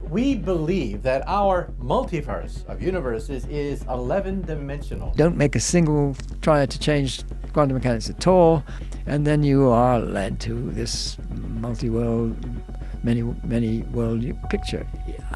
we believe that our multiverse of universes is 11-dimensional. Don't make a single try to change quantum mechanics at all, and then you are led to this multi-world, many-world picture.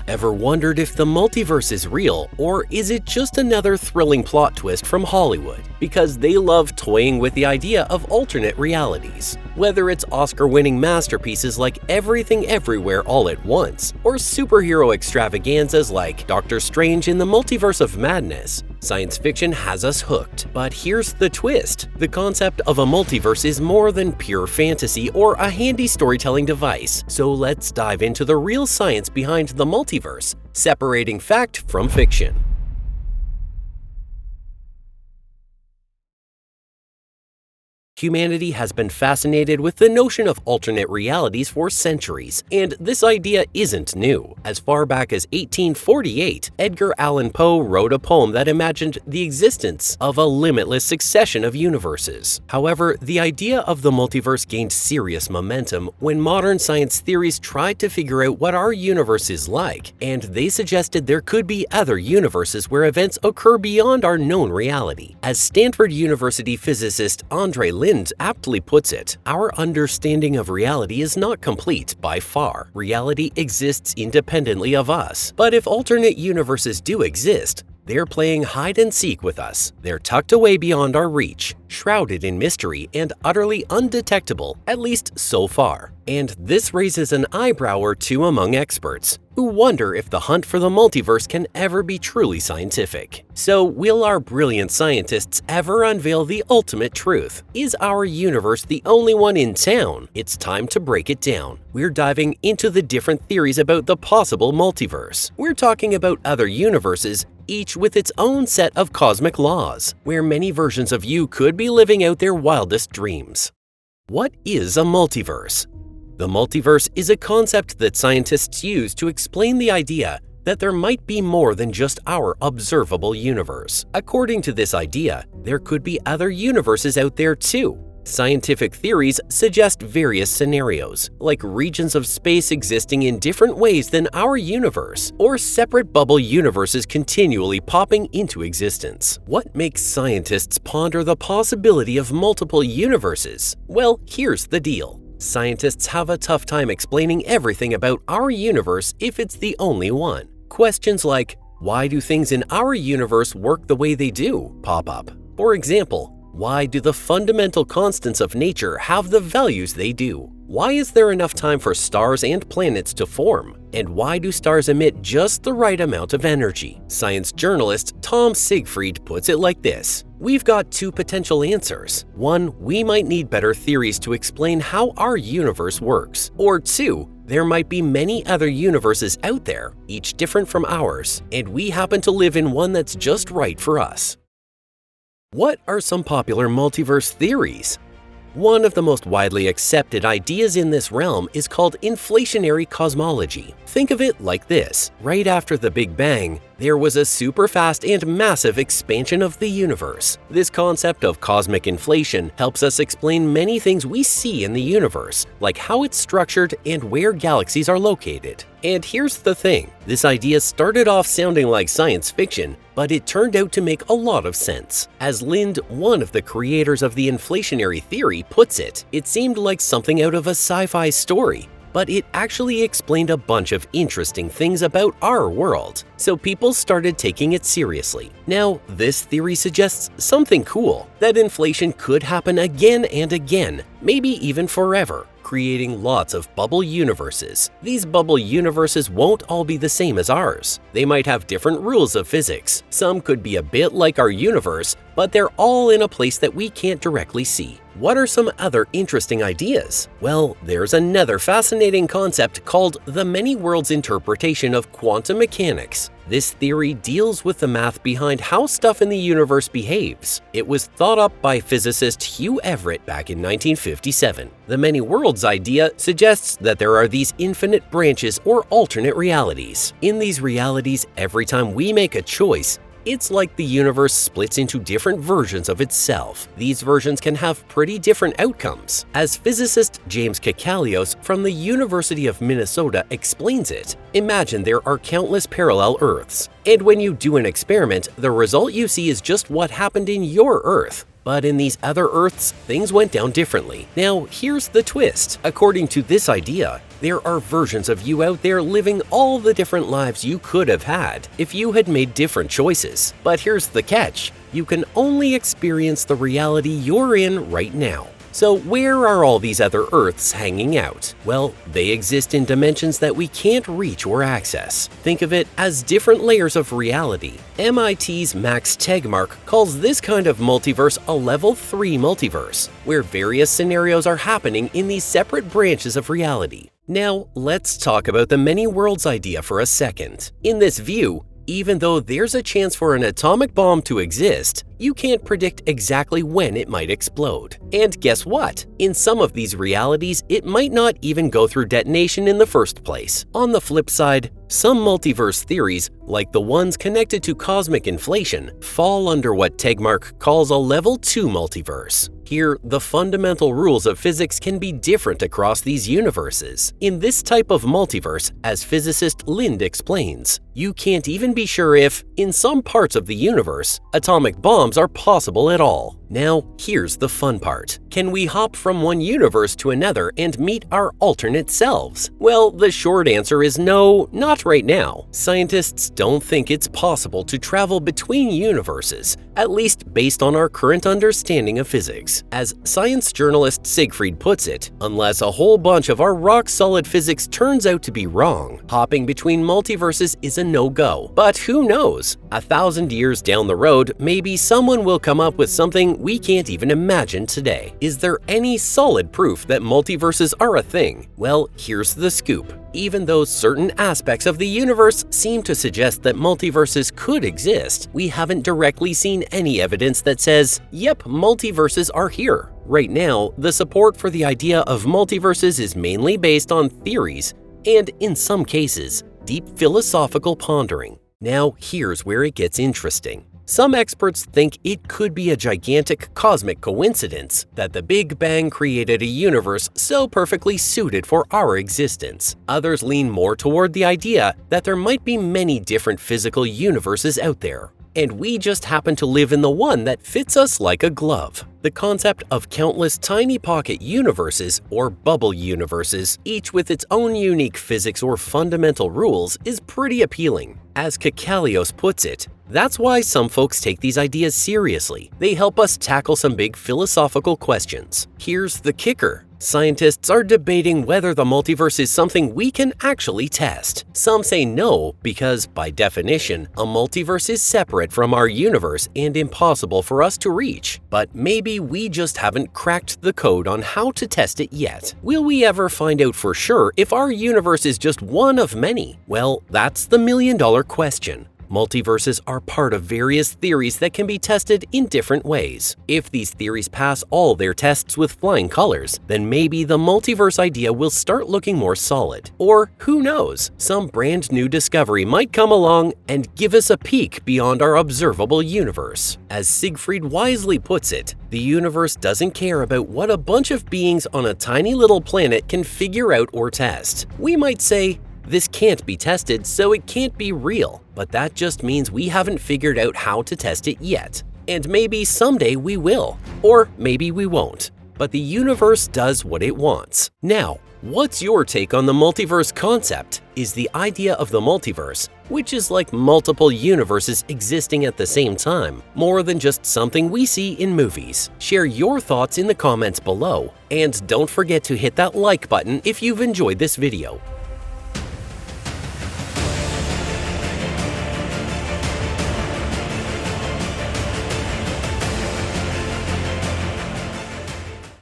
Ever wondered if the multiverse is real, or is it just another thrilling plot twist from Hollywood? Because they love toying with the idea of alternate realities. Whether it's Oscar-winning masterpieces like Everything Everywhere All at Once, or superhero extravaganzas like Doctor Strange in the Multiverse of Madness, science fiction has us hooked. But here's the twist. The concept of a multiverse is more than pure fantasy or a handy storytelling device. So let's dive into the real science behind the multiverse, separating fact from fiction. Humanity has been fascinated with the notion of alternate realities for centuries, and this idea isn't new. As far back as 1848, Edgar Allan Poe wrote a poem that imagined the existence of a limitless succession of universes. However, the idea of the multiverse gained serious momentum when modern science theories tried to figure out what our universe is like, and they suggested there could be other universes where events occur beyond our known reality. As Stanford University physicist Andre Lind aptly puts it, our understanding of reality is not complete by far. Reality exists independently of us. But if alternate universes do exist, they're playing hide and seek with us. They're tucked away beyond our reach, shrouded in mystery and utterly undetectable, at least so far. And this raises an eyebrow or two among experts, who wonder if the hunt for the multiverse can ever be truly scientific. So, will our brilliant scientists ever unveil the ultimate truth? Is our universe the only one in town? It's time to break it down. We're diving into the different theories about the possible multiverse. We're talking about other universes, each with its own set of cosmic laws, where many versions of you could be living out their wildest dreams. What is a multiverse? The multiverse is a concept that scientists use to explain the idea that there might be more than just our observable universe. According to this idea, there could be other universes out there too. Scientific theories suggest various scenarios, like regions of space existing in different ways than our universe, or separate bubble universes continually popping into existence. What makes scientists ponder the possibility of multiple universes? Well, here's the deal. Scientists have a tough time explaining everything about our universe if it's the only one. Questions like, why do things in our universe work the way they do, pop up. For example, why do the fundamental constants of nature have the values they do? Why is there enough time for stars and planets to form? And why do stars emit just the right amount of energy? Science journalist Tom Siegfried puts it like this. We've got two potential answers. One, we might need better theories to explain how our universe works. Or two, there might be many other universes out there, each different from ours, and we happen to live in one that's just right for us. What are some popular multiverse theories? One of the most widely accepted ideas in this realm is called inflationary cosmology. Think of it like this. Right after the Big Bang, there was a super fast and massive expansion of the universe. This concept of cosmic inflation helps us explain many things we see in the universe, like how it's structured and where galaxies are located. And here's the thing, this idea started off sounding like science fiction, but it turned out to make a lot of sense. As Lind, one of the creators of the inflationary theory, puts it, it seemed like something out of a sci-fi story, but it actually explained a bunch of interesting things about our world, so people started taking it seriously. Now, this theory suggests something cool, that inflation could happen again and again, maybe even forever, creating lots of bubble universes. These bubble universes won't all be the same as ours. They might have different rules of physics. Some could be a bit like our universe, but they're all in a place that we can't directly see. What are some other interesting ideas? Well, there's another fascinating concept called the many worlds interpretation of quantum mechanics. This theory deals with the math behind how stuff in the universe behaves. It was thought up by physicist Hugh Everett back in 1957. The many worlds idea suggests that there are these infinite branches or alternate realities. In these realities, every time we make a choice, It's like the universe splits into different versions of itself. These versions can have pretty different outcomes. As physicist James Kakalios from the University of Minnesota explains it, imagine there are countless parallel Earths. And when you do an experiment, the result you see is just what happened in your Earth. But in these other Earths, things went down differently. Now, here's the twist. According to this idea, there are versions of you out there living all the different lives you could have had if you had made different choices. But here's the catch. You can only experience the reality you're in right now. So where are all these other Earths hanging out? Well, they exist in dimensions that we can't reach or access. Think of it as different layers of reality. MIT's Max Tegmark calls this kind of multiverse a level 3 multiverse, where various scenarios are happening in these separate branches of reality. Now, let's talk about the many worlds idea for a second. In this view, even though there's a chance for an atomic bomb to exist, you can't predict exactly when it might explode. And guess what? In some of these realities, it might not even go through detonation in the first place. On the flip side, some multiverse theories, like the ones connected to cosmic inflation, fall under what Tegmark calls a level 2 multiverse. Here, the fundamental rules of physics can be different across these universes. In this type of multiverse, as physicist Lind explains, you can't even be sure if, in some parts of the universe, atomic bombs are possible at all. Now, here's the fun part. Can we hop from one universe to another and meet our alternate selves? Well, the short answer is no, not right now. Scientists don't think it's possible to travel between universes, at least based on our current understanding of physics. As science journalist Siegfried puts it, unless a whole bunch of our rock-solid physics turns out to be wrong, hopping between multiverses is a no-go. But who knows? 1,000 years down the road, maybe someone will come up with something we can't even imagine today. Is there any solid proof that multiverses are a thing? Well, here's the scoop. Even though certain aspects of the universe seem to suggest that multiverses could exist, we haven't directly seen any evidence that says, yep, multiverses are here. Right now, the support for the idea of multiverses is mainly based on theories and, in some cases, deep philosophical pondering. Now, here's where it gets interesting. Some experts think it could be a gigantic cosmic coincidence that the Big Bang created a universe so perfectly suited for our existence. Others lean more toward the idea that there might be many different physical universes out there, and we just happen to live in the one that fits us like a glove. The concept of countless tiny pocket universes, or bubble universes, each with its own unique physics or fundamental rules, is pretty appealing. As Kakalios puts it, that's why some folks take these ideas seriously. They help us tackle some big philosophical questions. Here's the kicker. Scientists are debating whether the multiverse is something we can actually test. Some say no because, by definition, a multiverse is separate from our universe and impossible for us to reach. But maybe we just haven't cracked the code on how to test it yet. Will we ever find out for sure if our universe is just one of many? Well, that's the million-dollar question. Multiverses are part of various theories that can be tested in different ways. If these theories pass all their tests with flying colors, then maybe the multiverse idea will start looking more solid. Or who knows, some brand new discovery might come along and give us a peek beyond our observable universe. As Siegfried wisely puts it, the universe doesn't care about what a bunch of beings on a tiny little planet can figure out or test. We might say, this can't be tested, so it can't be real. But that just means we haven't figured out how to test it yet. And maybe someday we will. Or maybe we won't. But the universe does what it wants. Now, what's your take on the multiverse concept? Is the idea of the multiverse, which is like multiple universes existing at the same time, more than just something we see in movies? Share your thoughts in the comments below. And don't forget to hit that like button if you've enjoyed this video.